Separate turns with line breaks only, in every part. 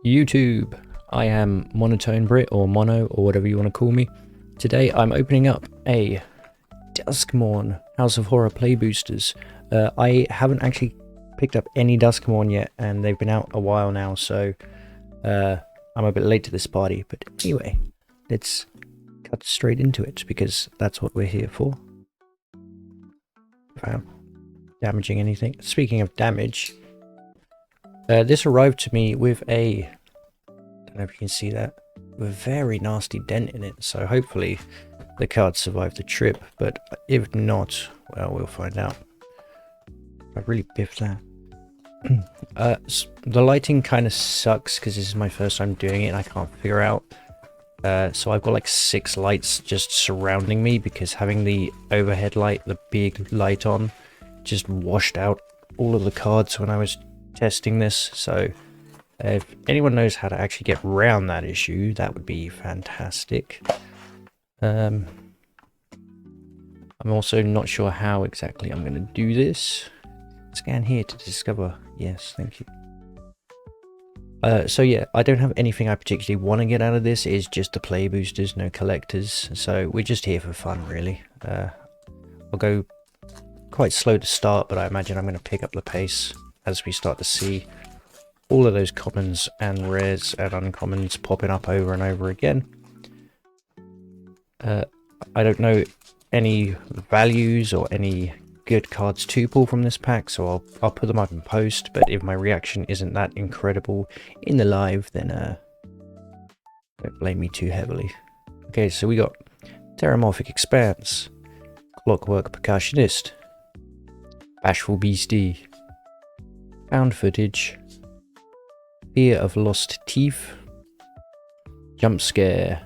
YouTube. I am Monotone Brit, or Mono, or whatever you want to call me. Today I'm opening up a Duskmourn House of Horror play boosters. I haven't actually picked up any Duskmourn yet, and they've been out a while now, so I'm a bit late to this party. But anyway, let's cut straight into it, because that's what we're here for. Without damaging anything. Speaking of damage, this arrived to me with a, I don't know if you can see that, with a very nasty dent in it, so hopefully the cards survive the trip, but if not, well, we'll find out. I really biffed that. The lighting kind of sucks because this is my first time doing it and I can't figure out. So I've got like 6 lights just surrounding me, because having the overhead light, the big light on, just washed out all of the cards when I was testing this. So if anyone knows how to actually get around that issue, that would be fantastic. I'm also not sure how exactly I'm going to do this. Scan here to discover. Yes, thank you. So yeah, I don't have anything I particularly want to get out of this. It's just the play boosters, no collectors. So we're just here for fun, really. I'll go quite slow to start, but I imagine I'm going to pick up the pace as we start to see all of those commons and rares and uncommons popping up over and over again. I don't know any values or any good cards to pull from this pack, so I'll put them up in post, but if my reaction isn't that incredible in the live, then don't blame me too heavily. Okay, so we got Terramorphic Expanse, Clockwork Percussionist, Bashful Beastie, Found Footage, Fear of Lost Teeth, Jump Scare,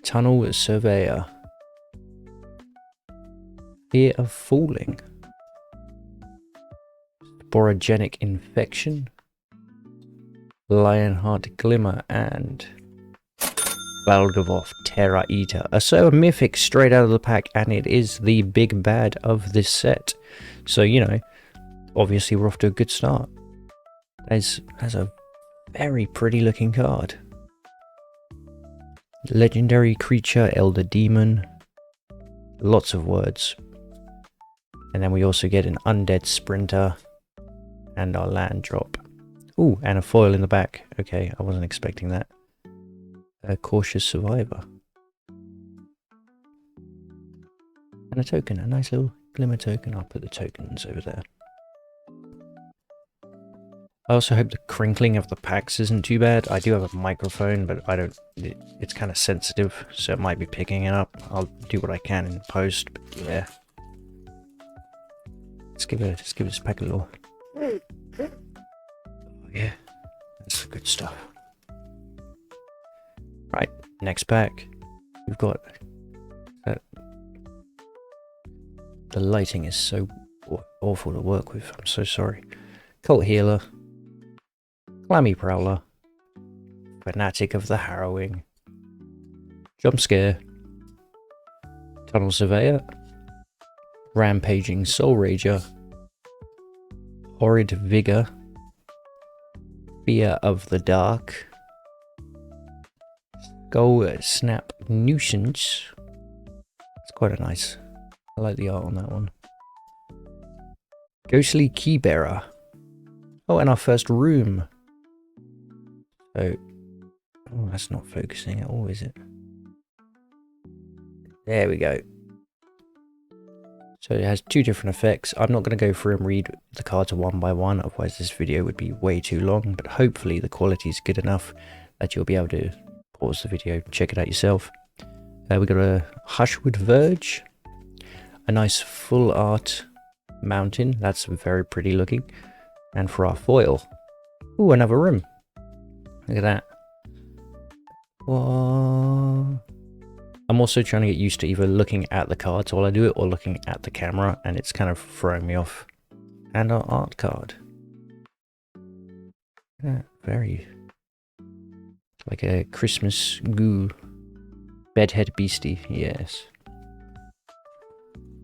Tunnel Surveyor, Fear of Falling, Sporogenic Infection, Lionheart Glimmer, and Valgavoth Terra Eater. So a mythic straight out of the pack, and it is the big bad of this set. So, you know, obviously we're off to a good start. That's a very pretty looking card. Legendary creature, Elder Demon. Lots of words. And then we also get an Undead Sprinter and our land drop. Ooh, and a foil in the back. Okay, I wasn't expecting that. A Cautious Survivor. And a token, a nice little glimmer token. I'll put the tokens over there. I also hope the crinkling of the packs isn't too bad. I do have a microphone, but I don't. It's kind of sensitive, so it might be picking it up. I'll do what I can in post, but yeah. Let's give this pack a little. Oh yeah, that's good stuff. Right, next pack. We've got that. The lighting is so awful to work with. I'm so sorry. Cult Healer. Clammy Prowler, Fanatic of the Harrowing, Jump Scare, Tunnel Surveyor, Rampaging Soul Rager, Horrid Vigor, Fear of the Dark, Skull Snap Nuisance. It's quite a nice. I like the art on that one. Ghostly Keybearer. Oh, and our first room. Oh, that's not focusing at all, is it? There we go. So it has 2 different effects. I'm not going to go through and read the cards one by one, otherwise this video would be way too long, but hopefully the quality is good enough that you'll be able to pause the video, check it out yourself. We got a Hushwood Verge, a nice full art mountain, that's very pretty looking, and for our foil, ooh, another room. Look at that. Whoa. I'm also trying to get used to either looking at the cards while I do it or looking at the camera, and it's kind of throwing me off. And our art card. Yeah, very like a Christmas goo. Bedhead Beastie, yes.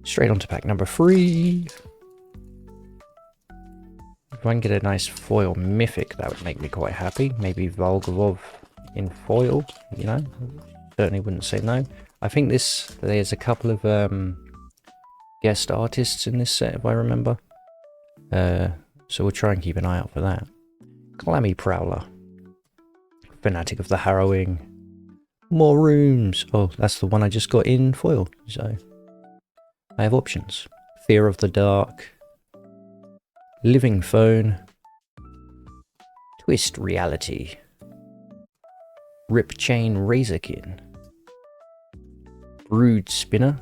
Straight on to pack number 3. If I can get a nice foil mythic, that would make me quite happy. Maybe Volgavov in foil, you know? Certainly wouldn't say no. I think there's a couple of guest artists in this set, if I remember. So we'll try and keep an eye out for that. Clammy Prowler. Fanatic of the Harrowing. More rooms. Oh, that's the one I just got in foil. So I have options. Fear of the Dark. Living Phone. Twist Reality. Rip Chain Razorkin. Brood Spinner.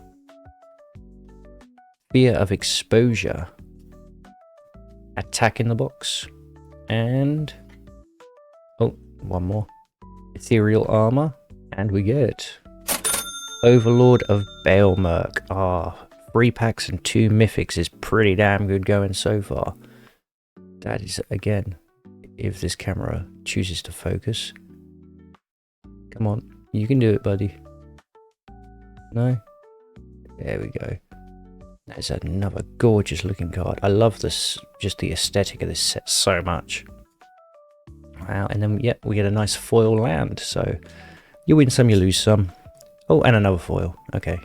Fear of Exposure. Attack in the Box. And... oh, one more. Ethereal Armor. And we get... Overlord of Baelmerk. Ah, 3 packs and 2 mythics is pretty damn good going so far. That is, again, if this camera chooses to focus. Come on, you can do it, buddy. No? There we go. That's another gorgeous looking card. I love this, just the aesthetic of this set so much. Wow, and then, yeah, we get a nice foil land, so you win some, you lose some. Oh, and another foil. Okay.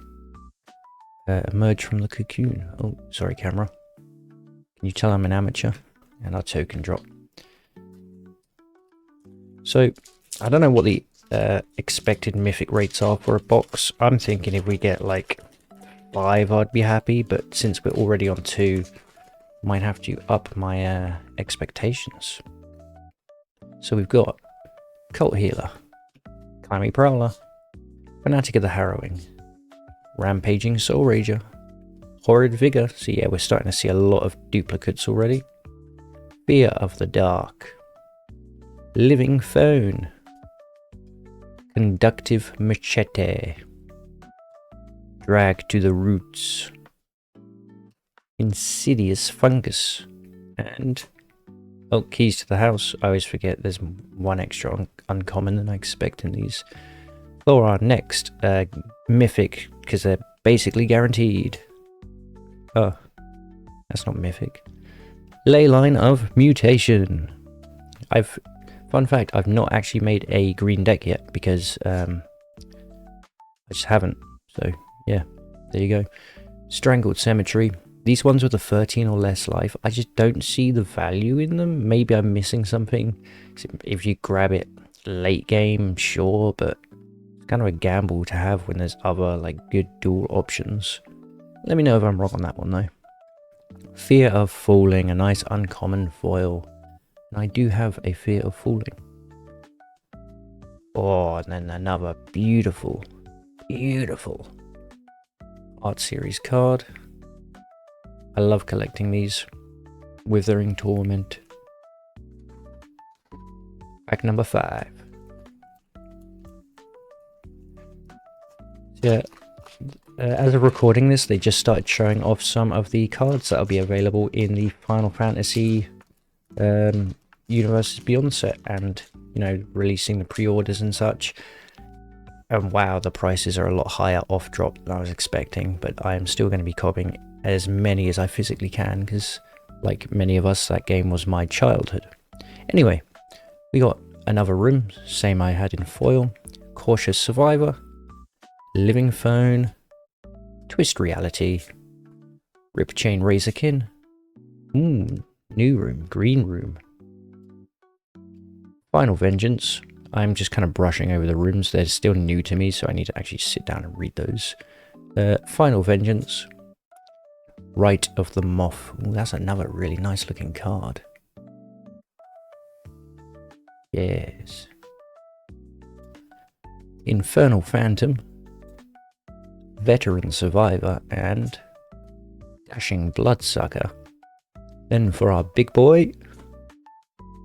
Emerge from the cocoon. Oh, sorry, camera. Can you tell I'm an amateur? And our token drop. So, I don't know what the expected mythic rates are for a box. I'm thinking if we get like 5, I'd be happy. But since we're already on 2, might have to up my expectations. So we've got Cult Healer, Clammy Prowler, Fanatic of the Harrowing, Rampaging Soul Rager, Horrid Vigor. So yeah, we're starting to see a lot of duplicates already. Fear of the Dark, Living Phone, Conductive Machete, Drag to the Roots, Insidious Fungus, and oh, Keys to the House. I always forget there's one extra uncommon than I expect in these. For our next mythic, because they're basically guaranteed. Oh, that's not mythic. Leyline of Mutation. Fun fact, I've not actually made a green deck yet because I just haven't. So yeah, there you go. Strangled Cemetery. These ones with a 13 or less life, I just don't see the value in them. Maybe I'm missing something. If you grab it late game, sure, but it's kind of a gamble to have when there's other like good dual options. Let me know if I'm wrong on that one though. Fear of Falling, a nice uncommon foil. And I do have a Fear of Falling. Oh, and then another beautiful, beautiful art series card. I love collecting these. Withering Torment. Pack number 5. Yeah. As of recording this, they just started showing off some of the cards that will be available in the Final Fantasy Universes Beyond set, and you know, releasing the pre-orders and such. And wow, the prices are a lot higher off drop than I was expecting, but I am still going to be cobbing as many as I physically can because, like many of us, that game was my childhood. Anyway, we got another room, same I had in foil. Cautious Survivor, Living Phone, Twist Reality, Rip Chain Razorkin, new room, green room, Final Vengeance. I'm just kind of brushing over the rooms, they're still new to me, so I need to actually sit down and read those. Final Vengeance, Rite of the Moth. Ooh, that's another really nice looking card. Yes. Infernal Phantom, Veteran Survivor, and Dashing Bloodsucker. Then for our big boy,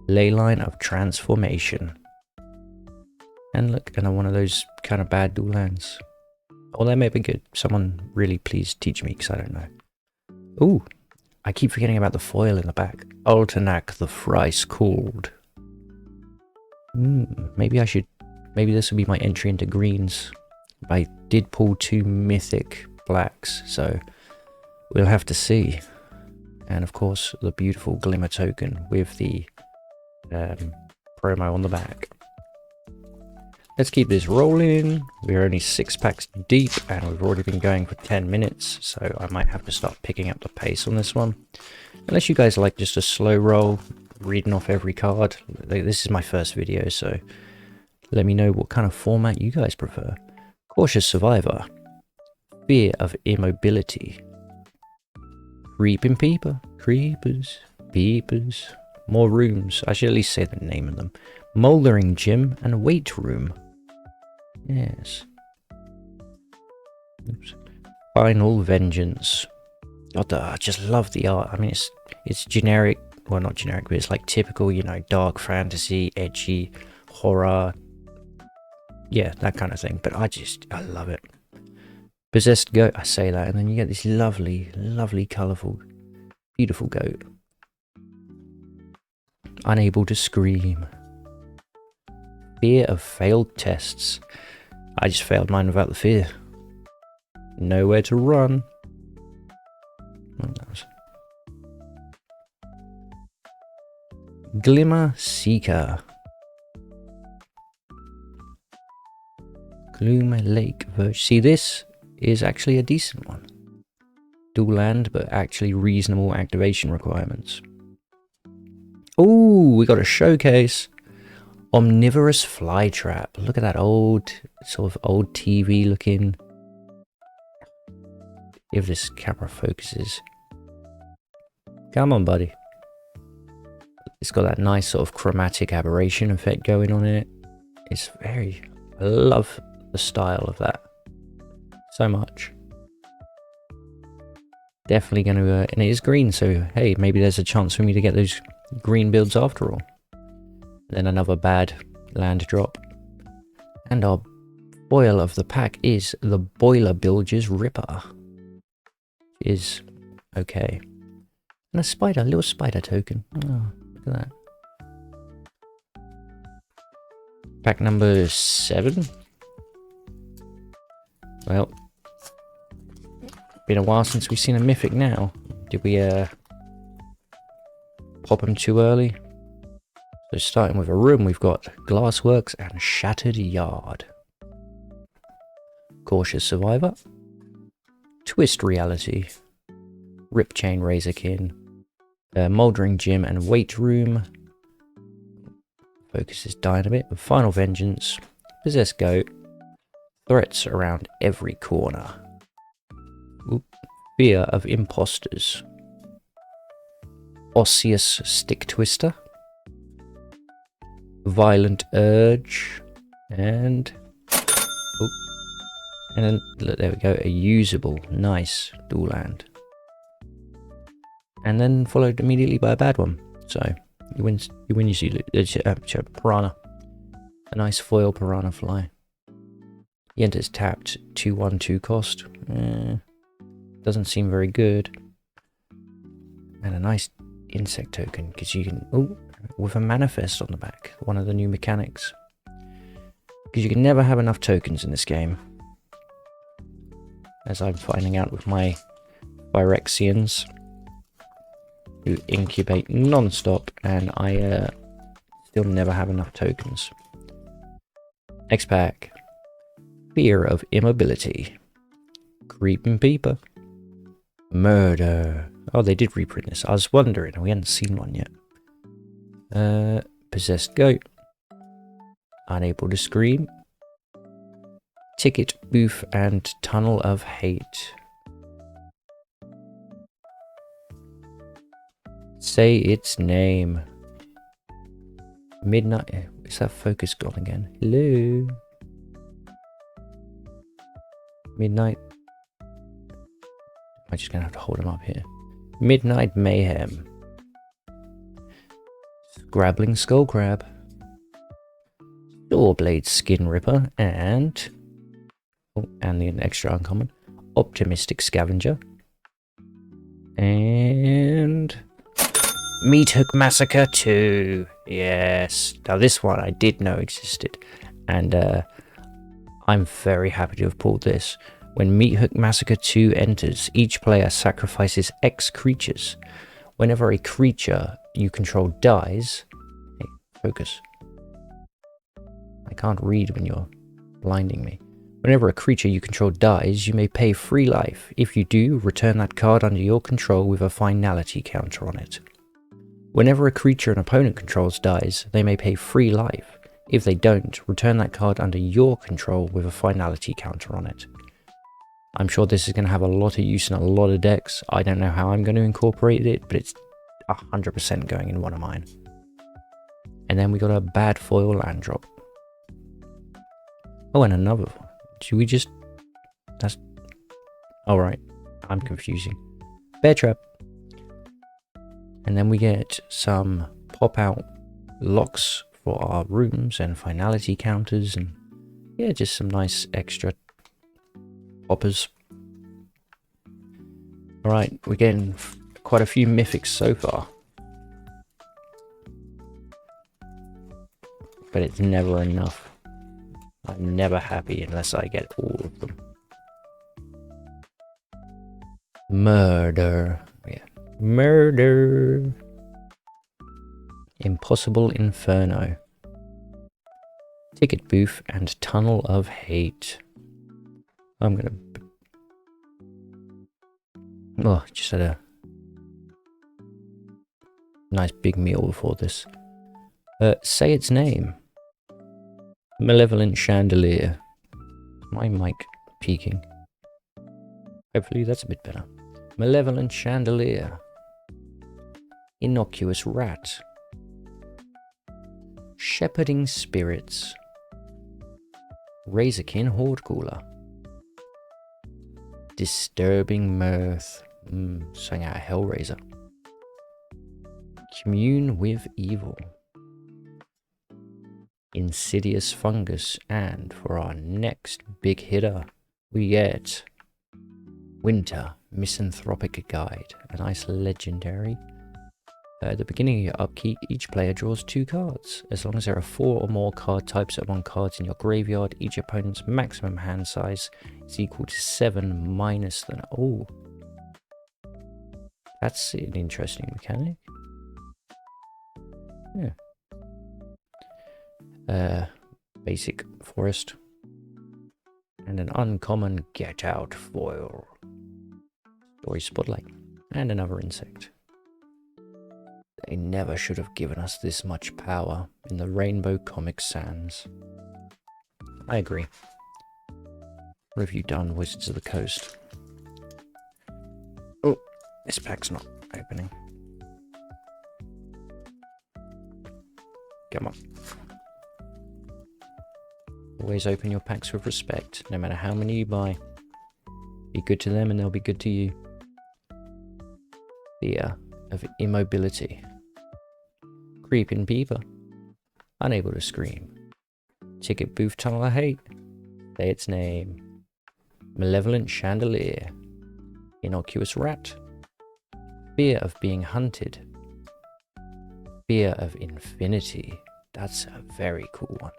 Leyline of Transformation. And look, and one of those kind of bad dual lands. Oh, that may be good. Someone really please teach me, because I don't know. Ooh, I keep forgetting about the foil in the back. Altenac the Thrice Called. Maybe this will be my entry into greens. I did pull 2 mythic blacks, so we'll have to see. And of course, the beautiful Glimmer token with the promo on the back. Let's keep this rolling. We're only 6 packs deep and we've already been going for 10 minutes. So I might have to start picking up the pace on this one. Unless you guys like just a slow roll, reading off every card. This is my first video, so let me know what kind of format you guys prefer. Cautious Survivor. Fear of Immobility. Creeping Peeper. Creepers. Peepers. More Rooms. I should at least say the name of them. Mouldering Gym and Weight Room. Yes. Oops. Final Vengeance. God, I just love the art. I mean, it's generic. Well, not generic, but it's like typical, you know, dark fantasy, edgy, horror. Yeah, that kind of thing. But I love it. Possessed Goat, I say that, and then you get this lovely, lovely, colourful, beautiful goat. Unable to Scream. Fear of Failed Tests. I just failed mine without the fear. Nowhere to Run. Glimmer Seeker. Gloom Lake Verge. See, this is actually a decent one. Dual land, but actually reasonable activation requirements. Oh, we got a showcase. Omnivorous Flytrap. Look at that old, sort of old TV looking. If this camera focuses. Come on, buddy. It's got that nice sort of chromatic aberration effect going on in it. It's very... I love the style of that. So much. Definitely going to... and it is green, so hey, maybe there's a chance for me to get those green builds after all. Then another bad land drop. And our foil of the pack is the Boiler Bilge's Ripper. Is okay. And a spider, little spider token. Oh, look at that. Pack number 7. Well, been a while since we've seen a mythic now. Did we pop them too early? So starting with a room, we've got Glassworks and Shattered Yard. Cautious Survivor. Twist Reality. Rip Chain Razorkin. Mouldering Gym and Weight Room. Focus is dying a bit. Final Vengeance. Possessed Goat. Threats around every corner. Oop. Fear of Imposters. Osseous Stick Twister. Violent Urge. And... oh. And then, look, there we go. A usable, nice dual land. And then followed immediately by a bad one. So, you win you see Piranha. A nice foil Piranha Fly. He enters tapped, 2/1/2 cost. Doesn't seem very good. And a nice insect token, because you can... oh, with a manifest on the back. One of the new mechanics. Because you can never have enough tokens in this game. As I'm finding out with my Phyrexians. Who incubate non-stop, and I still never have enough tokens. Next pack. Fear of Immobility. Creeping Peeper. Murder. Oh, they did reprint this. I was wondering, we hadn't seen one yet. Possessed Goat. Unable to Scream. Ticket Booth and Tunnel of Hate. Say its name. Midnight. Is that focus gone again? Hello. Midnight. I'm just gonna have to hold him up here. Midnight Mayhem. Scrabbling Skullcrab. Doorblade Skin Ripper and... oh, and the extra uncommon. Optimistic Scavenger. And... MYTHICS Massacre 2. Yes. Now this one I did know existed. And I'm very happy to have pulled this. When MYTHICS Massacre 2 enters, each player sacrifices X creatures. Whenever a creature you control dies... Hey, focus. I can't read when you're blinding me. Whenever a creature you control dies, you may pay 3 life. If you do, return that card under your control with a finality counter on it. Whenever a creature an opponent controls dies, they may pay 3 life. If they don't, return that card under your control with a finality counter on it. I'm sure this is going to have a lot of use in a lot of decks. I don't know how I'm going to incorporate it, but it's 100% going in one of mine. And then we got a bad foil land drop. Oh, and another one. Should we just... That's... Alright, I'm confusing. Bear Trap. And then we get some pop-out locks for our rooms and finality counters and... Yeah, just some nice extra poppers. Alright, we're getting quite a few mythics so far. But it's never enough. I'm never happy unless I get all of them. Murder. Yeah. Murder. Impossible Inferno. Ticket Booth and Tunnel of Hate. I'm gonna... Oh, just had a nice big meal before this. Say its name. Malevolent Chandelier. My mic peaking. Hopefully that's a bit better. Malevolent Chandelier. Innocuous Rat. Shepherding Spirits. Razorkin Horde Cooler. Disturbing Mirth. Sang out Hellraiser. Commune with Evil. Insidious Fungus, and for our next big hitter, we get Winter Misanthropic Guide, a nice legendary. At the beginning of your upkeep, each player draws 2 cards. As long as there are 4 or more card types among cards in your graveyard, each opponent's maximum hand size is equal to 7 minus the... Oh, that's an interesting mechanic. Yeah. Basic forest. And an uncommon get out foil. Story Spotlight. And another insect. They never should have given us this much power in the Rainbow Comic Sans. I agree. What have you done, Wizards of the Coast? Oh, this pack's not opening. Come on. Always open your packs with respect, no matter how many you buy. Be good to them and they'll be good to you. Fear of Immobility. Creeping Beaver. Unable to scream. Ticket Booth Tunnel of Hate. Say its name. Malevolent Chandelier. Innocuous Rat. Fear of being hunted. Fear of Infinity. That's a very cool one.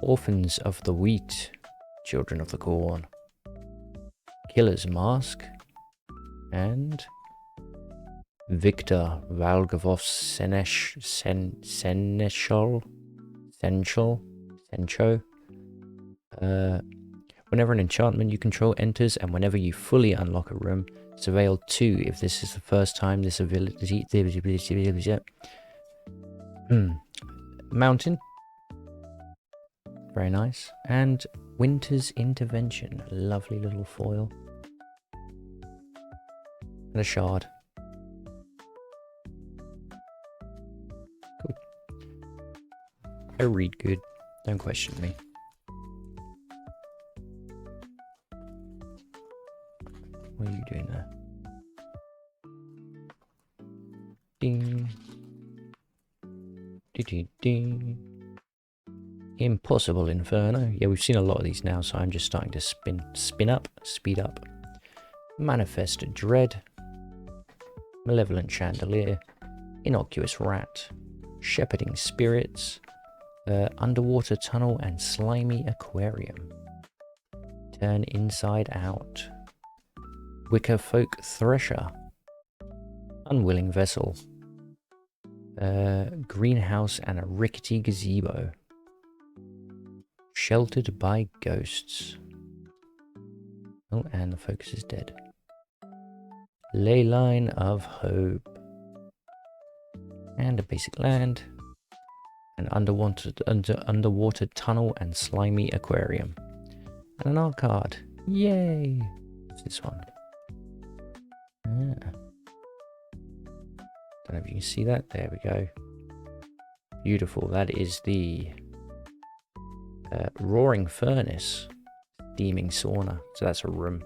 Orphans of the Wheat, Children of the Corn, Killer's Mask, and Victor Valgavoff's Sencho. Whenever an enchantment you control enters, and whenever you fully unlock a room, surveil 2 if this is the first time this ability... Mountain. Very nice. And Winter's Intervention. Lovely little foil. And a shard. Cool. I read good. Don't question me. What are you doing there? Ding. Ding. Impossible Inferno. Yeah, we've seen a lot of these now, so I'm just starting to speed up. Manifest Dread. Malevolent Chandelier. Innocuous Rat. Shepherding Spirits. Underwater Tunnel and Slimy Aquarium. Turn Inside Out. Wicker Folk Thresher. Unwilling Vessel. Greenhouse and a rickety gazebo. Sheltered by ghosts. Oh, and the focus is dead. Ley Line of Hope. And a basic land. An underwater tunnel and slimy aquarium. And an art card. Yay! What's this one? Ah. Don't know if you can see that. There we go. Beautiful. That is the Roaring Furnace Steaming Sauna. So that's a room.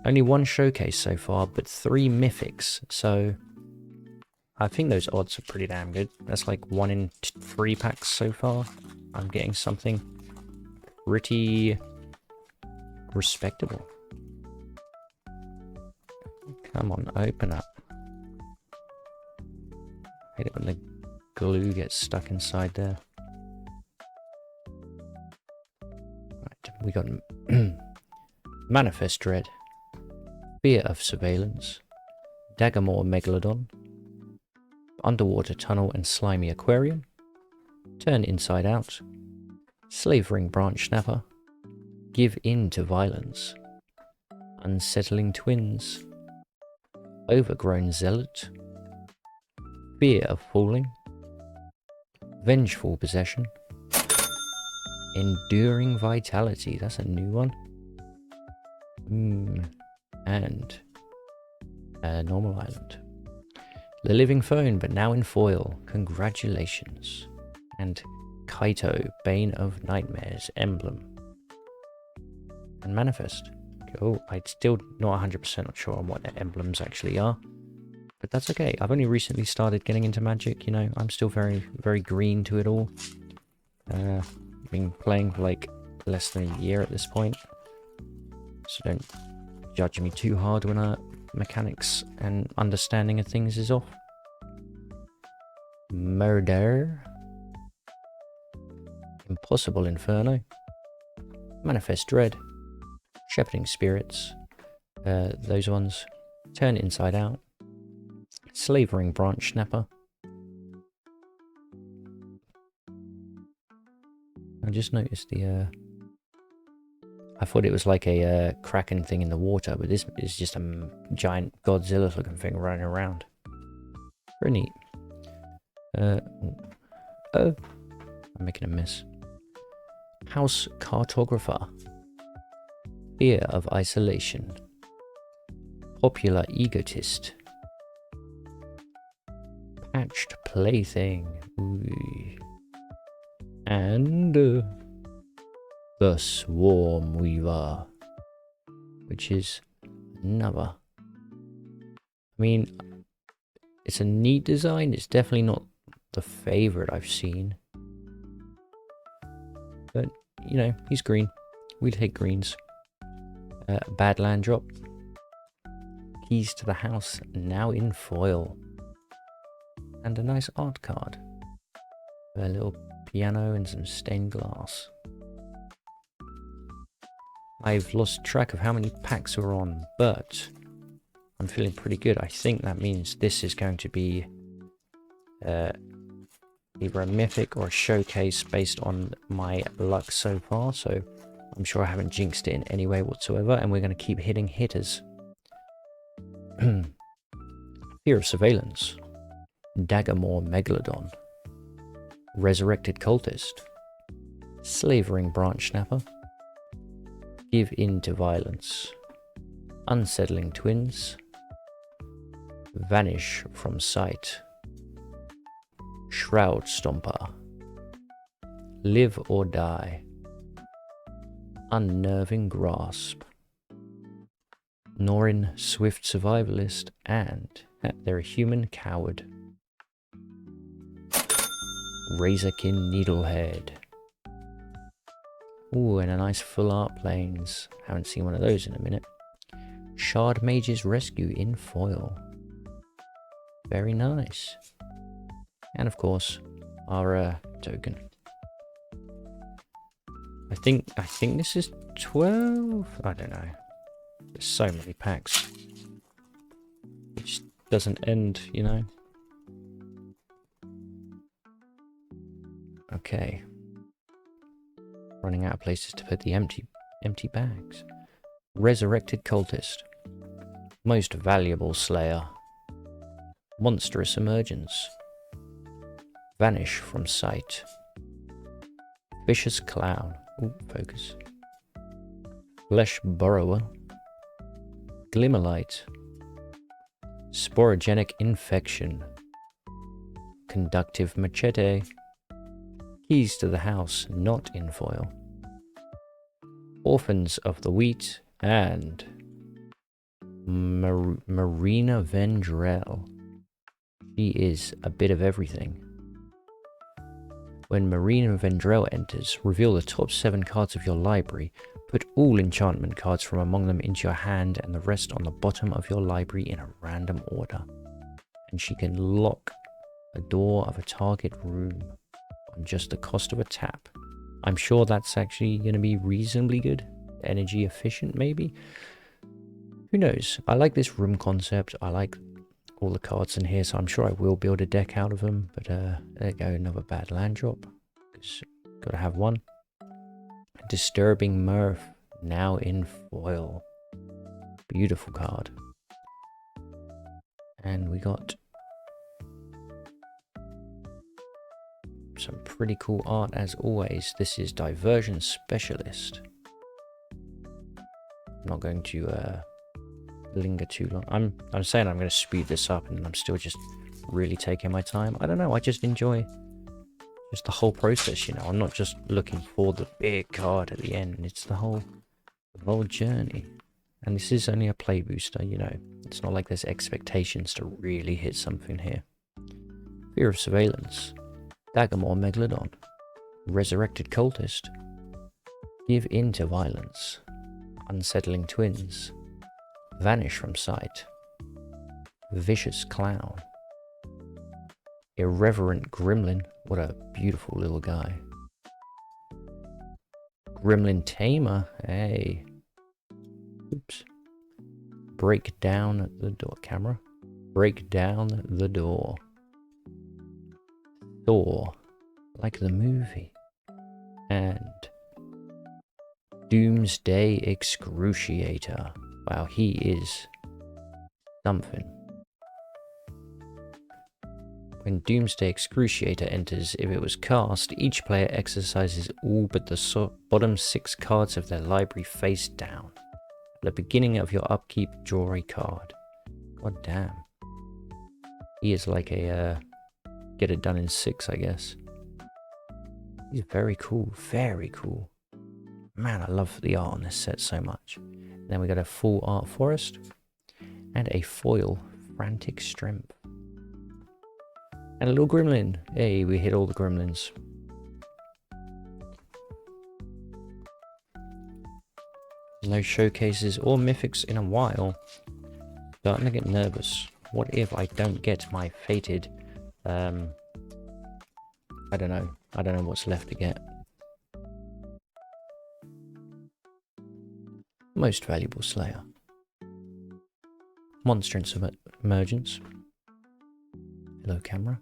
Only one showcase so far, but 3 mythics. So I think those odds are pretty damn good. That's like 1 in 3 packs so far. I'm getting something pretty respectable. Come on, open up. I hate it when the glue gets stuck inside there. Right, we got Manifest Dread, Fear of Surveillance, Daggermore Megalodon, Underwater Tunnel and Slimy Aquarium, Turn Inside Out, Slavering Branch Snapper, Give In to Violence, Unsettling Twins, Overgrown Zealot, Fear of Falling, Vengeful Possession, Enduring Vitality, that's a new one, and Normal Island. The Living Phone, but now in foil, congratulations. And Kaito, Bane of Nightmares, Emblem. And Manifest. Oh, I'm still not 100% sure on what the emblems actually are. But that's okay. I've only recently started getting into Magic, you know. I'm still very, very green to it all. I've been playing for like less than a year at this point. So don't judge me too hard when mechanics and understanding of things is off. Murder. Impossible Inferno. Manifest Dread. Shepherding Spirits. Those ones. Turn Inside Out. Slavering Branch Snapper. I just noticed the I thought it was like a kraken thing in the water, but this is just a giant Godzilla looking thing running around. Very neat. Oh, I'm making a mess. House Cartographer. Fear of Isolation. Popular Egotist. Patched Plaything. Ooh. And the Swarm Weaver, which is another. I mean, it's a neat design. It's definitely not the favorite I've seen. But, you know, he's green. We take greens. Bad land drop. Keys to the House, now in foil. And a nice art card. A little piano and some stained glass. I've lost track of how many packs we're on, but I'm feeling pretty good. I think that means this is going to be either a mythic or a showcase based on my luck so far, so I'm sure I haven't jinxed it in any way whatsoever, and we're going to keep hitting hitters. Fear of Surveillance. Daggermore Megalodon. Resurrected Cultist. Slavering Branch Snapper. Give In to Violence. Unsettling Twins. Vanish from Sight. Shroud Stomper. Live or Die. Unnerving Grasp. Norin Swift Survivalist, and they're a human coward. Razorkin Needlehead. Ooh, and a nice full art planes. Haven't seen one of those in a minute. Shard Mage's Rescue in foil. Very nice. And of course, our token. I think this is 12? I don't know. There's so many packs. It just doesn't end, you know? Okay. Running out of places to put the empty bags. Resurrected Cultist. Most Valuable Slayer. Monstrous Emergence. Vanish from Sight. Vicious Clown. Ooh, focus. Flesh Burrower. Glimmerlight. Sporogenic Infection. Conductive Machete. Keys to the House, not in foil. Orphans of the Wheat and Marina Vendrell. She is a bit of everything. When Marina Vendrell enters, reveal the top 7 cards of your library. Put all enchantment cards from among them into your hand and the rest on the bottom of your library in a random order. And she can lock a door of a target room on just the cost of a tap. I'm sure that's actually going to be reasonably good. Energy efficient, maybe? Who knows? I like this room concept. I like all the cards in here, so I'm sure I will build a deck out of them. But there you go, another bad land drop. Gotta have one. Disturbing Murph, now in foil. Beautiful card. And we got some pretty cool art as always. This is Diversion Specialist. I'm not going to linger too long. I'm saying I'm going to speed this up, and I'm still just really taking my time. I don't know, I just enjoy just the whole process, you know. I'm not just looking for the big card at the end. It's the whole journey. And this is only a play booster, you know. It's not like there's expectations to really hit something here. Fear of Surveillance. Daggermore Megalodon. Resurrected Cultist. Give in to Violence. Unsettling Twins. Vanish from Sight. Vicious Clown. Irreverent Gremlin. What a beautiful little guy. Gremlin Tamer. Hey. Oops. Break down the door. Camera. Break down the door. Thor. Like the movie. And Doomsday Excruciator. Wow, he is something. When Doomsday Excruciator enters, if it was cast, each player exercises all but the bottom 6 cards of their library face down. At the beginning of your upkeep, draw a card. God damn. He is like a get it done in 6, I guess. He's very cool, very cool. Man, I love the art on this set so much. Then we got a full art forest and a foil frantic strength. And a little gremlin. Hey, we hit all the gremlins. No showcases or mythics in a while. Starting to get nervous. What if I don't get my fated... I don't know. I don't know what's left to get. Most Valuable Slayer. Monstrous Emergence. Hello, camera.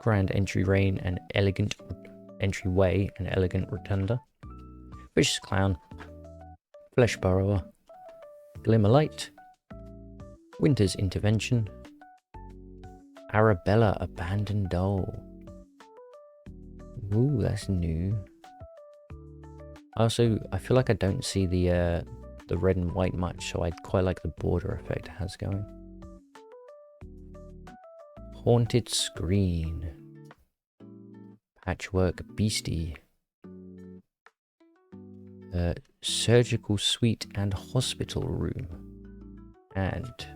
Grand Entryway and Elegant Rotunda. Vicious Clown. Flesh Burrower. Glimmerlight. Winter's Intervention. Arabella Abandoned Doll. Ooh, that's new. I feel like I don't see the red and white much, so I quite like the border effect it has going. Haunted Screen. Patchwork Beastie. Surgical Suite and Hospital Room. And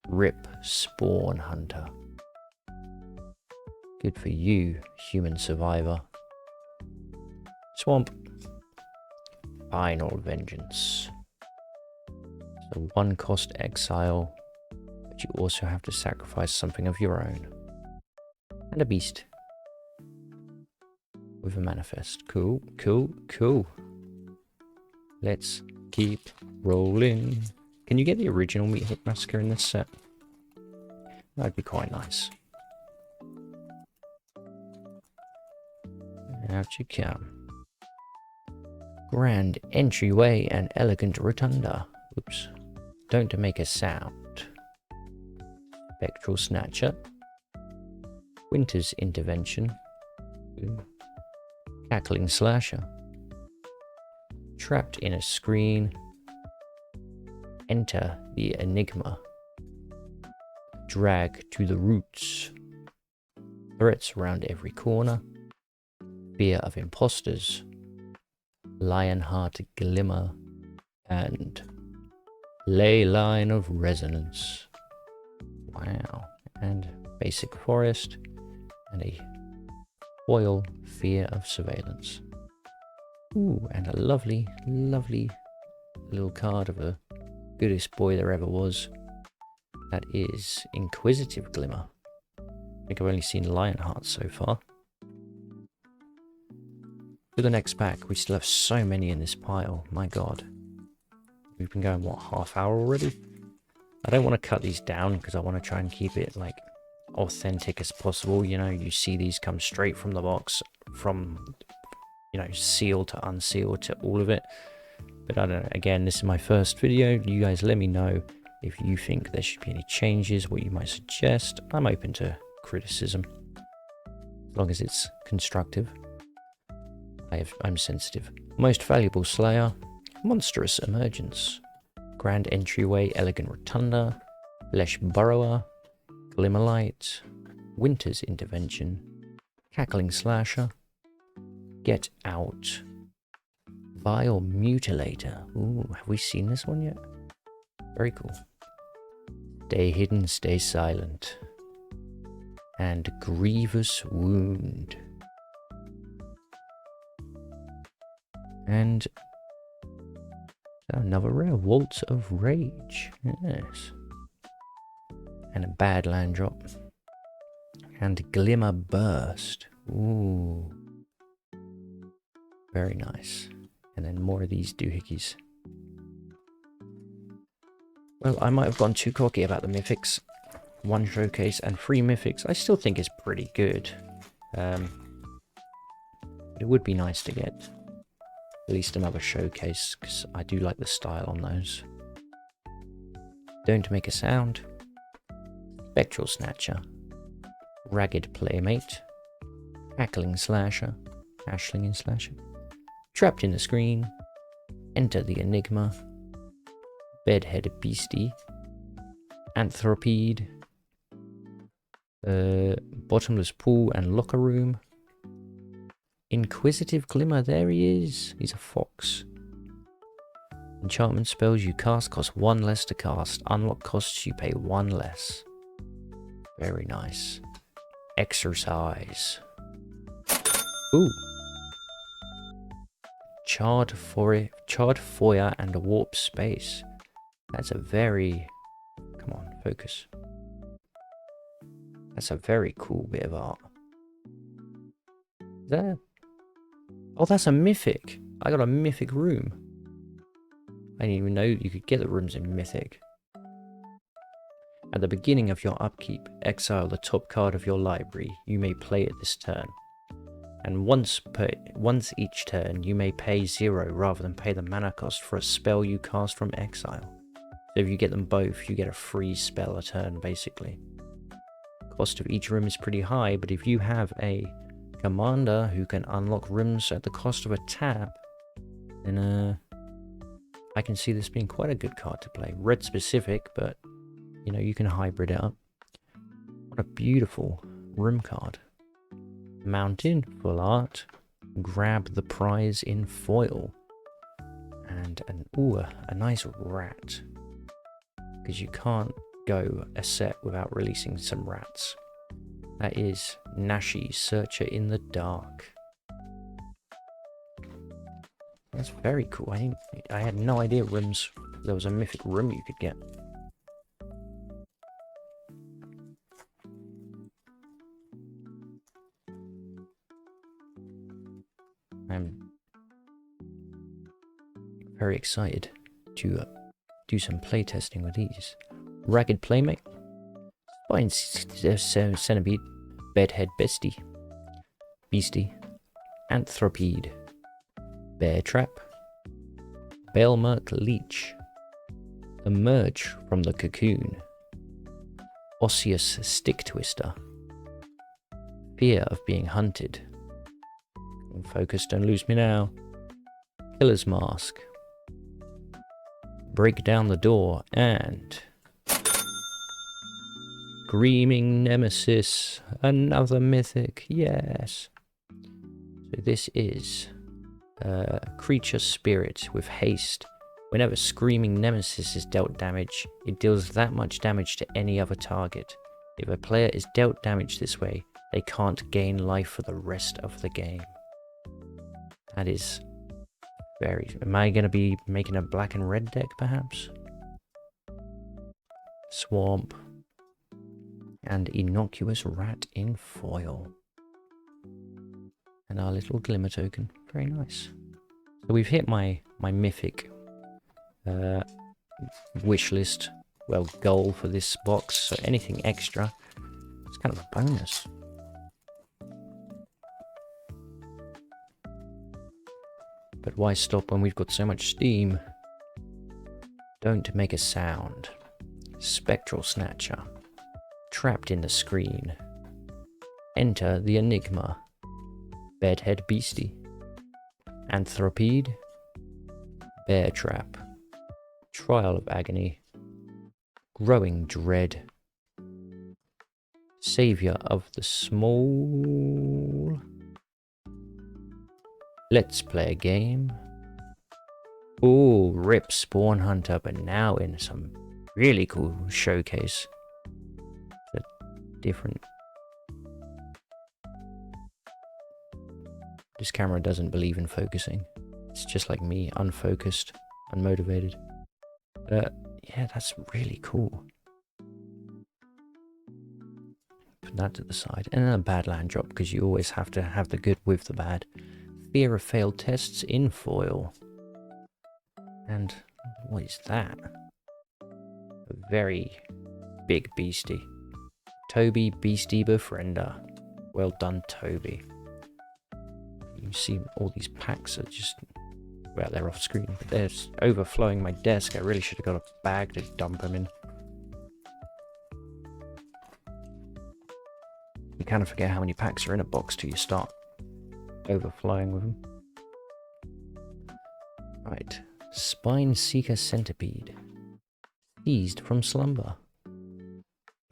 Rip Spawn Hunter. Good for you, human survivor. Swamp. Final Vengeance. So 1 cost exile, but you also have to sacrifice something of your own. And a beast. With a manifest. Cool, cool, cool. Let's keep rolling. Can you get the original Meat Massacre in this set? That'd be quite nice. Out you come. Grand entryway and elegant rotunda. Oops. Don't make a sound. Spectral Snatcher. Winter's Intervention. Ooh. Cackling Slasher. Trapped in a Screen. Enter the Enigma. Drag to the Roots. Threats around every corner. Fear of Imposters. Lionheart Glimmer. And Ley Line of Resonance. Wow. And Basic Forest. And a foil Fear of Surveillance. Ooh, and a lovely, lovely little card of a goodest boy there ever was. That is Inquisitive Glimmer. I think I've only seen Lionheart so far. For the next pack, we still have so many in this pile. My god. We've been going, what, half hour already? I don't want to cut these down because I want to try and keep it, like, authentic as possible. You know, you see these come straight from the box, from, you know, sealed to unsealed to all of it. But I don't know, again, this is my first video. You guys let me know if you think there should be any changes, what you might suggest. I'm open to criticism, as long as it's constructive. I'm sensitive. Most Valuable Slayer, Monstrous Emergence, Grand Entryway, Elegant Rotunda, Flesh Burrower, Glimmerlight, Winter's Intervention, Cackling Slasher, Get Out, Vile Mutilator. Ooh, have we seen this one yet? Very cool. Stay Hidden, Stay Silent, and Grievous Wound. And another rare, Waltz of Rage. Yes. And a bad land drop. And Glimmer Burst. Ooh. Very nice. And then more of these doohickeys. Well, I might have gone too cocky about the mythics. 1 showcase and 3 mythics. I still think it's pretty good. It would be nice to get at least another showcase, because I do like the style on those. Don't Make a Sound. Spectral Snatcher. Ragged Playmate. Cackling Slasher. Ashling and Slasher. Trapped in the Screen. Enter the Enigma. Bedhead Beastie. Anthropede. Bottomless Pool and Locker Room. Inquisitive Glimmer, there he is. He's a fox. Enchantment spells you cast cost 1 less to cast. Unlock costs you pay 1 less. Very nice. Exercise. Ooh. Charred Foyer and a Warp Space. That's a very... Come on, focus. That's a very cool bit of art. Is that... Oh, that's a mythic. I got a mythic room. I didn't even know you could get the rooms in mythic. At the beginning of your upkeep, exile the top card of your library. You may play it this turn. And once each turn, you may pay 0 rather than pay the mana cost for a spell you cast from exile. So if you get them both, you get a free spell a turn, basically. Cost of each room is pretty high, but if you have a commander who can unlock rooms at the cost of a tap, then I can see this being quite a good card to play. Red specific, but you know, you can hybrid it up. What a beautiful room card. Mountain, full art. Grab the prize in foil. And a nice rat. Because you can't go a set without releasing some rats. That is Nashi, Searcher in the Dark. That's very cool. I had no idea rooms, there was a mythic room you could get. I'm very excited to do some playtesting with these. Ragged Playmate, Spine Centipede, Bedhead Beastie, Anthropede, Bear Trap, Balemerk Leech, Emerge from the Cocoon, Osseous Stick Twister, Fear of Being Hunted, Focus, don't lose me now, Killer's Mask, Break Down the Door, and Screaming Nemesis, another mythic, yes. So this is creature spirit with haste. Whenever Screaming Nemesis is dealt damage, it deals that much damage to any other target. If a player is dealt damage this way, they can't gain life for the rest of the game. That is very... Am I going to be making a black and red deck, perhaps? Swamp. And Innocuous Rat in foil. And our little Glimmer token. Very nice. So we've hit my mythic wish list, well, goal for this box. So anything extra, it's kind of a bonus. But why stop when we've got so much steam? Don't make a sound. Spectral Snatcher. Trapped in the Screen. Enter the Enigma. Bedhead Beastie. Anthropede. Bear Trap. Trial of Agony. Growing Dread. Savior of the Small. Let's play a game. Ooh, Rip Spawn Hunter, but now in some really cool showcase. Different. This camera doesn't believe in focusing. It's just like me, unfocused, unmotivated. Yeah, that's really cool. Put that to the side. And then a bad land drop, because you always have to have the good with the bad. Fear of Failed Tests in foil. And what is that? A very big beastie. Toby Beastie Befriender. Well done, Toby. You see all these packs are just... Well, they're off screen, but they're overflowing my desk. I really should have got a bag to dump them in. You kind of forget how many packs are in a box till you start overflowing with them. Right. Spine Seeker Centipede. Seized from Slumber.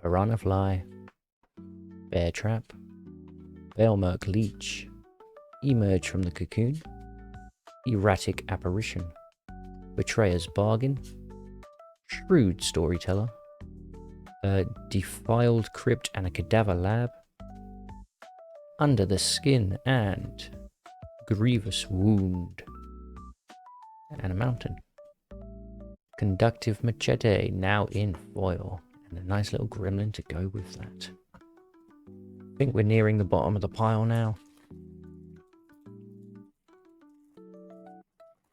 Piranha Fly. Bear Trap. Balemerk Leech. Emerge from the Cocoon. Erratic Apparition. Betrayer's Bargain. Shrewd Storyteller. Defiled Crypt and a Cadaver Lab. Under the Skin and Grievous Wound. And a Mountain. Conductive Machete, now in foil. And a nice little gremlin to go with that. I think we're nearing the bottom of the pile now.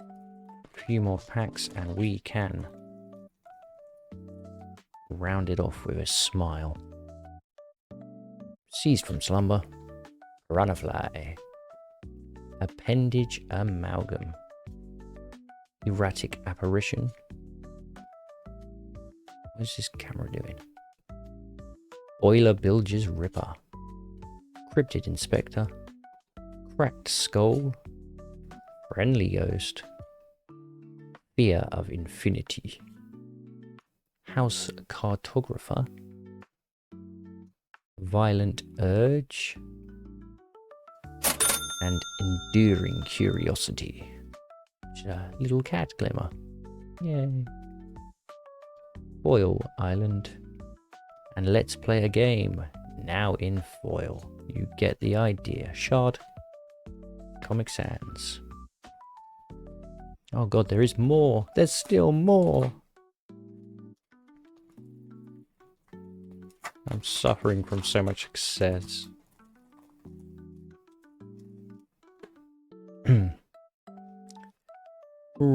A few more packs and we can round it off with a smile. Seized from Slumber. Piranha Fly. Appendage Amalgam. Erratic Apparition. What's this camera doing? Oiler Bilge's Ripper. Cryptid Inspector. Cracked Skull. Friendly Ghost. Fear of Infinity. House Cartographer. Violent Urge. And Enduring Curiosity. Which is a little cat glimmer. Yay. Foil Island. And let's play a game. Now in foil. You get the idea. Shard. Comic Sans. Oh god, there is more. There's still more. I'm suffering from so much success.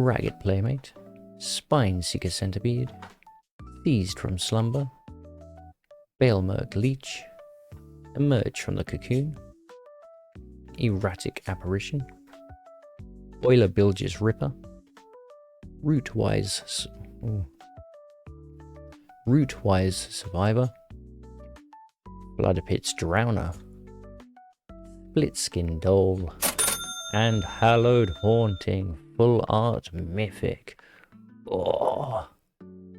Ragged Playmate, Spine-Seeker Centipede, Seized from Slumber, Balemerk Leech, Emerge from the Cocoon, Erratic Apparition, Oiler Bilge's Ripper, Rootwise Survivor, Bloodpit's Drowner, Splitskin Doll, and Hallowed Haunting Full Art Mythic. Oh.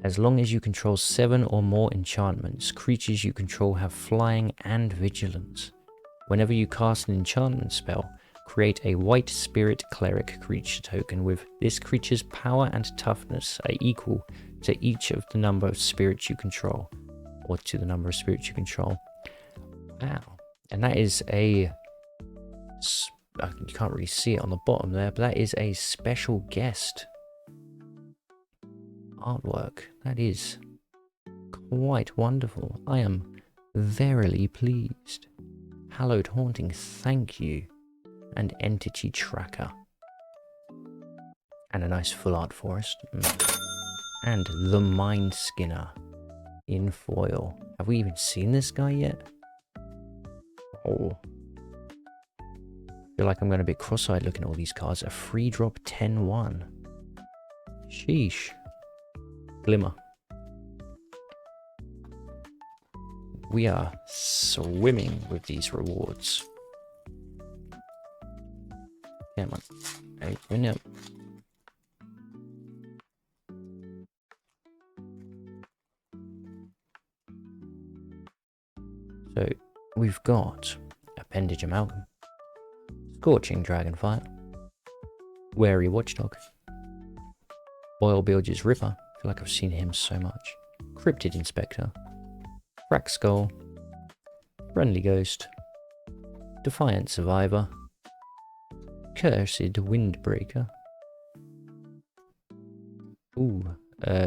As long as you control 7 or more enchantments, creatures you control have flying and vigilance. Whenever you cast an enchantment spell, create a white spirit cleric creature token with this creature's power and toughness are equal to each of the number of spirits you control, or to the number of spirits you control. Wow. And that is a... you can't really see it on the bottom there, but that is a special guest artwork. That is quite wonderful. I am verily pleased. Hallowed Haunting, thank you. And Entity Tracker. And a nice full art forest. And the Mind Skinner in foil. Have we even seen this guy yet? Oh. I feel like I'm going to be cross-eyed looking at all these cards. A free drop 10-1. Sheesh. Glimmer. We are swimming with these rewards. Come on. Open up. So, we've got Appendage Amalgam, Scorching Dragonfire, Wary Watchdog, Oil Bilge's Ripper, I feel like I've seen him so much, Cryptid Inspector, Crack Skull, Friendly Ghost, Defiant Survivor, Cursed Windbreaker,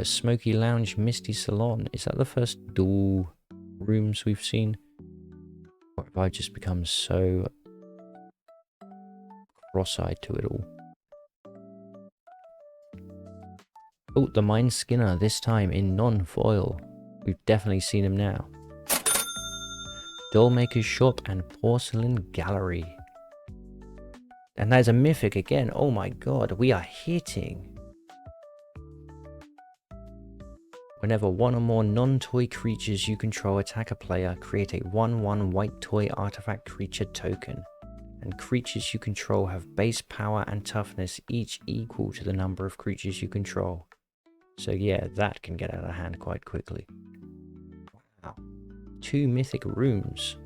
Smoky Lounge Misty Salon. Is that the first dual rooms we've seen? Or have I just become so cross-eyed to it all? Oh, the Mind Skinner, this time in non-foil. We've definitely seen him now. Dollmaker's Shop and Porcelain Gallery. And there's a mythic again. Oh my god, we are hitting. Whenever one or more non-toy creatures you control attack a player, create a 1/1 white toy artifact creature token. And creatures you control have base power and toughness, each equal to the number of creatures you control. So yeah, that can get out of hand quite quickly. Wow. 2 mythic rooms.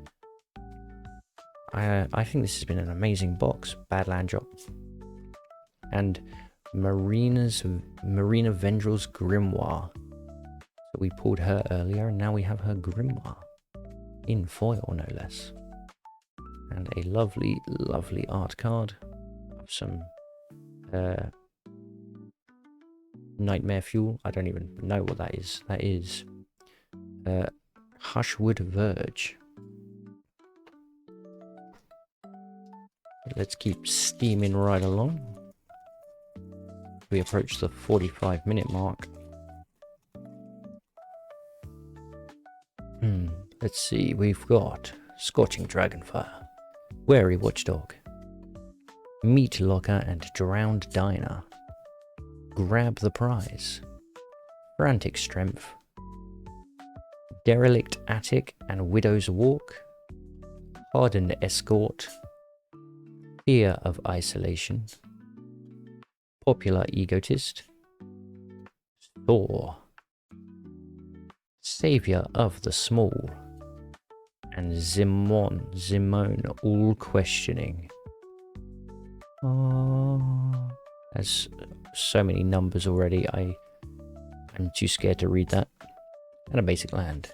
I think this has been an amazing box. Badland drop. And Marina Vendrell's Grimoire. So we pulled her earlier, and now we have her Grimoire. In foil, no less. And a lovely, lovely art card of some Nightmare Fuel. I don't even know what that is. That is Hushwood Verge. Let's keep steaming right along. We approach the 45-minute mark. Let's see, we've got Scorching Dragonfire, Wary Watchdog, Meat Locker and Drowned Diner, Grab the Prize, Frantic Strength, Derelict Attic and Widow's Walk, Hardened Escort, Fear of Isolation, Popular Egotist, Thor, Savior of the Small, and Zimone, All Questioning. There's so many numbers already, I'm too scared to read that. And a basic land.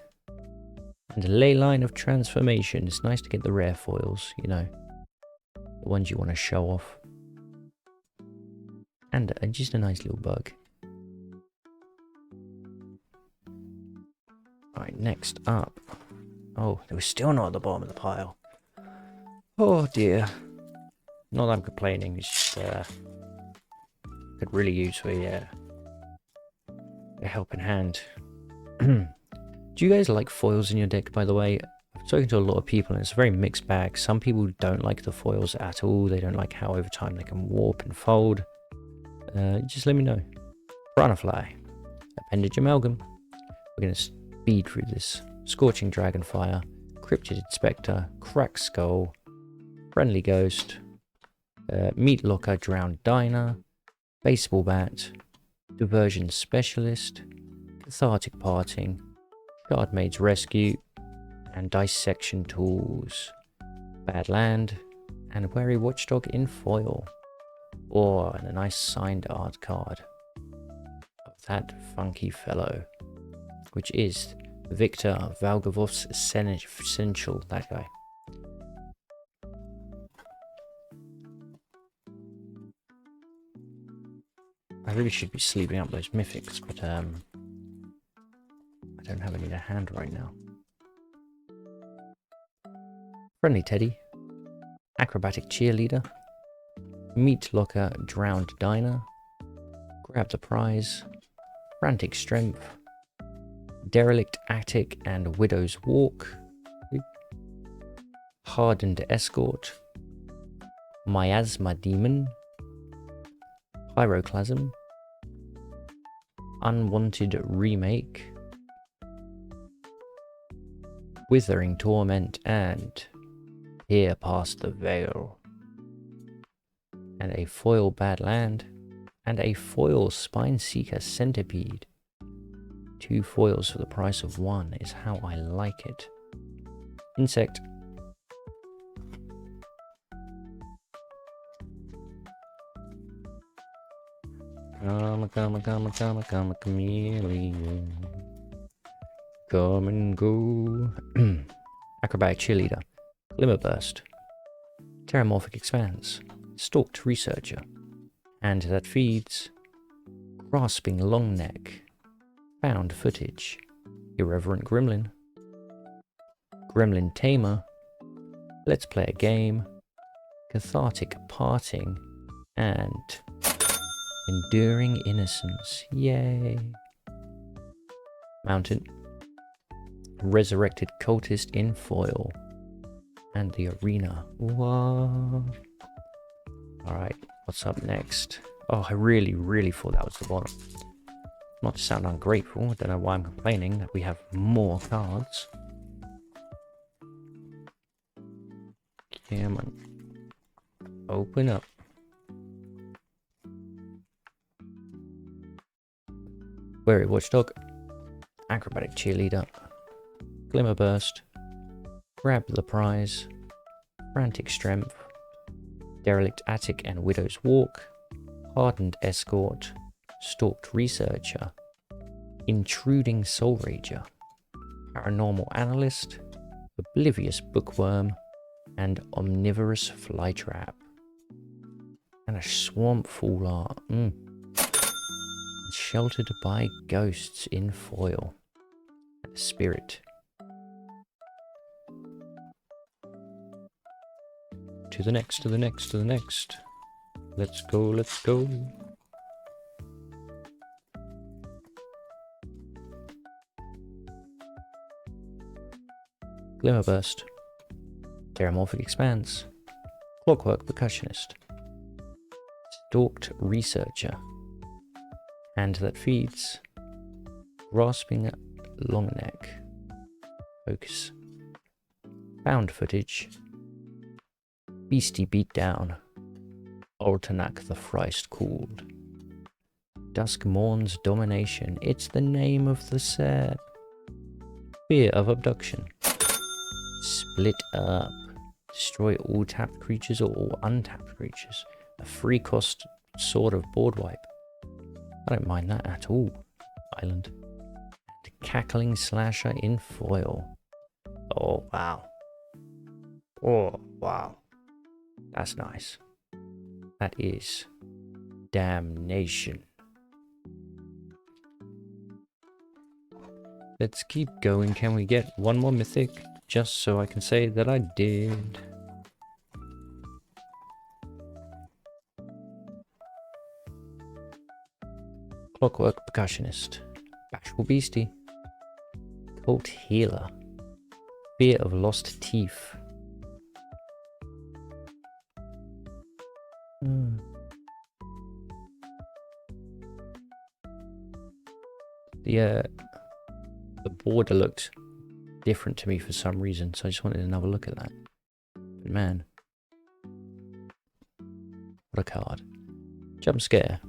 And a Ley Line of Transformation. It's nice to get the rare foils, you know. The ones you want to show off. And just a nice little bug. Alright, next up. Oh, they were still not at the bottom of the pile. Oh dear. Not that I'm complaining, it's just Could really use a helping hand. Do you guys like foils in your deck, by the way? I've spoken to a lot of people and it's a very mixed bag. Some people don't like the foils at all. They don't like how over time they can warp and fold. Just let me know. Piranhafly, Appendage Amalgam. We're going to speed through this. Scorching Dragonfire, Cryptid Inspector, Cracked Skull, Friendly Ghost, Meat Locker, Drowned Diner, Baseball Bat, Diversion Specialist, Cathartic Parting, Shardmaid's Rescue, and Dissection Tools. Bad Land, and Wary Watchdog in foil. Or and a nice signed art card of that funky fellow, which is Victor Valgavov's Essential, that guy. I really should be sleeping up those mythics, but I don't have any to hand right now. Friendly Teddy, Acrobatic Cheerleader, Meat Locker, Drowned Diner, Grab the Prize, Frantic Strength, Derelict Attic and Widow's Walk, Hardened Escort, Miasma Demon, Pyroclasm, Unwanted Remake, Withering Torment, and Peer Past the Veil. And a foil Bad Land, and a foil Spineseeker Centipede. 2 foils for the price of 1 is how I like it. Insect. Come, chameleon. Come and go. Acrobatic Cheerleader. Glimmerburst. Terramorphic Expanse. Stalked Researcher. Hand that feeds. Grasping Longneck. Found Footage. Irreverent Gremlin. Gremlin Tamer. Let's Play a Game. Cathartic Parting. And Enduring Innocence. Yay. Mountain. Resurrected Cultist in foil. And the Arena. What? Alright, what's up next? Oh, I really thought that was the bottom. Not to sound ungrateful, I don't know why I'm complaining that we have more cards. Come on. Open up. Wary Watchdog. Acrobatic Cheerleader. Glimmerburst. Grab the Prize. Frantic Strength. Derelict Attic and Widow's Walk. Hardened Escort. Stalked Researcher. Intruding Soul Rager. Paranormal Analyst. Oblivious Bookworm. And Omnivorous Flytrap. And a Swamp Fool art. Sheltered by Ghosts in foil. And a Spirit. To the next, to the next, to the next. Let's go, let's go. Glimmerburst. Terramorphic Expanse. Clockwork Percussionist. Stalked Researcher. Hand that feeds. Grasping Longneck. Focus. Found Footage. Beastie Beatdown. Alternac the Thrice Called. Duskmourn's Domination. It's the name of the set. Fear of Abduction. Split Up. Destroy all tapped creatures or all untapped creatures. A free cost sort of board wipe. I don't mind that at all. Island. And Cackling Slasher in foil. Oh, wow. Oh, wow. That's nice. That is damnation. Let's keep going. Can we get one more mythic? Just so I can say that I did. Clockwork Percussionist. Bashful Beastie. Cult Healer. Fear of Lost Teeth. The border looked different to me for some reason, so I just wanted another look at that. But man, what a card. Jump Scare.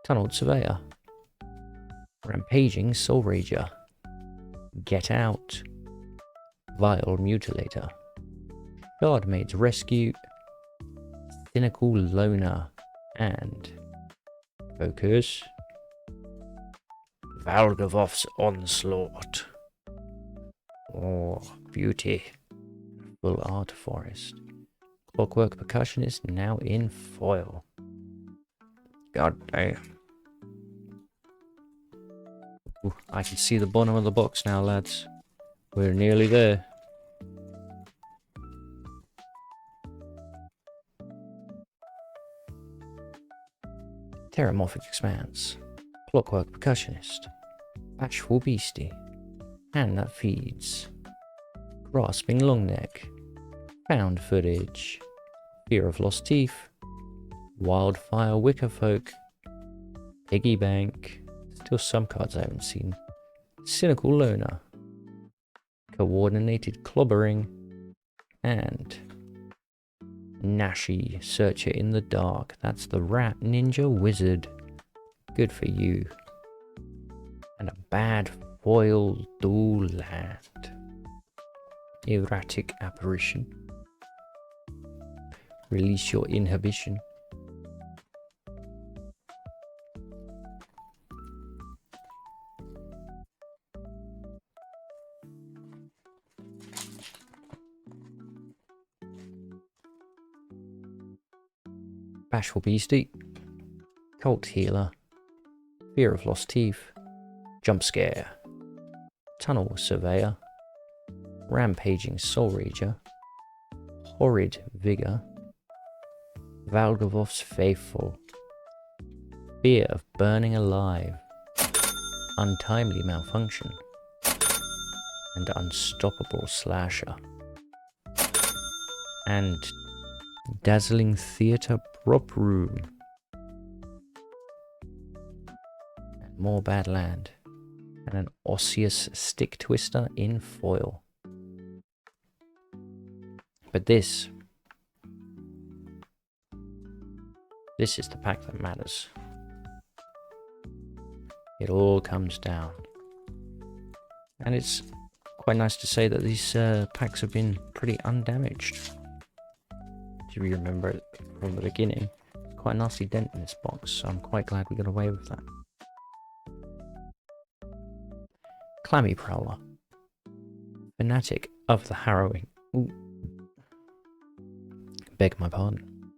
Tunneled Surveyor. Rampaging Soul Rager. Get Out. Vile Mutilator. Guardmaid's Rescue. Cynical Loner. And focus. Valgavoth's Onslaught. Oh, beauty. Full Art Forest. Clockwork Percussionist now in foil. God damn. Ooh, I can see the bottom of the box now, lads. We're nearly there. Terramorphic Expanse. Clockwork Percussionist. Bashful Beastie. Hand That Feeds. Grasping Longneck. Found Footage. Fear of Lost Teeth. Wildfire Wickerfolk. Piggy Bank. Still some cards I haven't seen. Cynical Loner. Coordinated Clobbering. And Nashi, Searcher in the Dark. That's the Rat Ninja Wizard. Good for you. And a bad foil dual land. Erratic Apparition. Release your inhibition. Bashful Beastie. Cult Healer. Fear of Lost Teeth. Jump Scare. Tunnel Surveyor. Rampaging Soul Rager. Horrid Vigor. Valgavoth's Faithful. Fear of Burning Alive. Untimely Malfunction. And Unstoppable Slasher. And Dazzling Theatre Prop Room. And more bad land. And an Osseous Stick Twister in foil. But this is the pack that matters. It all comes down. And it's quite nice to say that these packs have been pretty undamaged. If you remember it from the beginning, quite a nasty dent in this box, so I'm quite glad we got away with that. Clammy Prowler. Fanatic of the Harrowing. Ooh. Beg my pardon.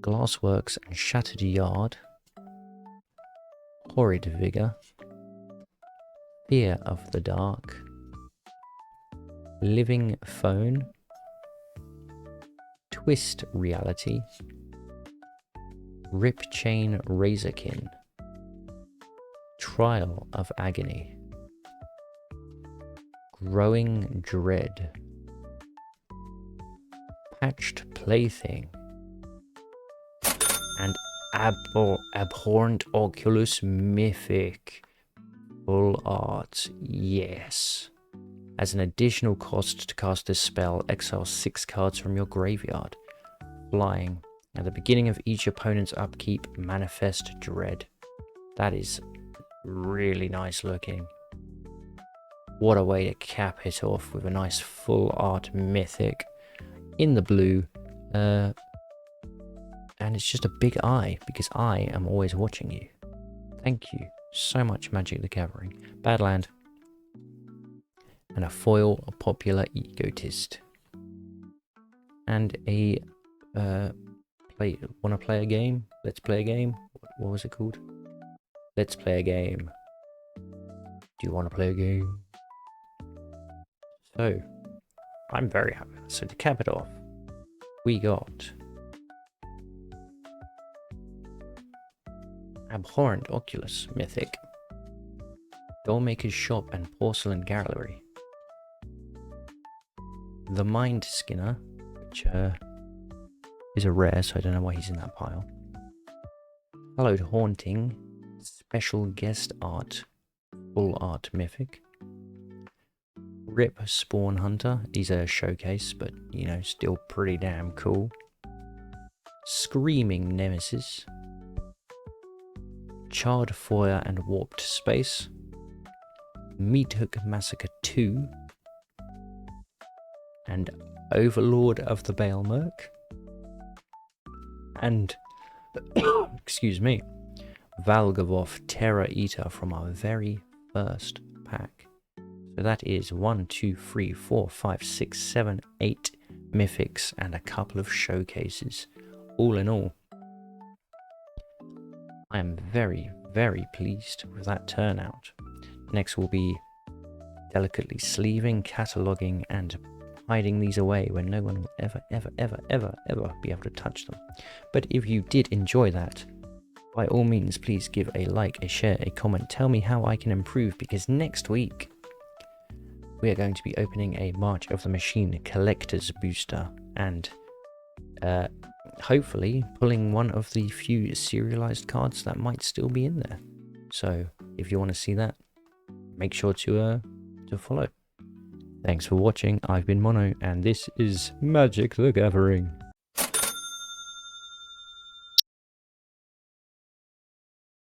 Glassworks and Shattered Yard. Horrid Vigor. Fear of the Dark. Living Phone. Twist Reality. Rip Chain Razorkin. Trial of Agony. Growing Dread. Patched Plaything. And Abhorrent Oculus Mythic. Full Art, yes. As an additional cost to cast this spell, exile 6 cards from your graveyard. Flying. At the beginning of each opponent's upkeep, manifest Dread. That is really nice looking. What a way to cap it off with a nice full art mythic in the blue. And it's just a big eye, because I am always watching you. Thank you so much, Magic the Gathering. Badland. And a foil Popular Egotist. And a wanna play a game? Let's play a game? What was it called? Let's play a game. Do you want to play a game? So, I'm very happy. So to cap it off, we got Abhorrent Oculus Mythic. Dollmaker's Shop and Porcelain Gallery. The Mind Skinner, which is a rare, so I don't know why he's in that pile. Hallowed Haunting, Special Guest Art, Full Art Mythic. Rip Spawn Hunter, he's a showcase, but you know, still pretty damn cool. Screaming Nemesis. Charred Foyer and Warped Space. Meathook Massacre 2. And Overlord of the Baelmerk. And, excuse me, Valgavoth Terror Eater from our very first pack. So that is 1, 2, 3, 4, 5, 6, 7, 8 mythics and a couple of showcases. All in all, I am very, very pleased with that turnout. Next will be delicately sleeving, cataloguing, and hiding these away where no one will ever be able to touch them. But if you did enjoy that, by all means, please give a like, a share, a comment. Tell me how I can improve, because next week we are going to be opening a March of the Machine Collector's Booster and hopefully pulling one of the few serialized cards that might still be in there. So if you want to see that, make sure to follow. Thanks for watching. I've been Mono, and this is Magic the Gathering.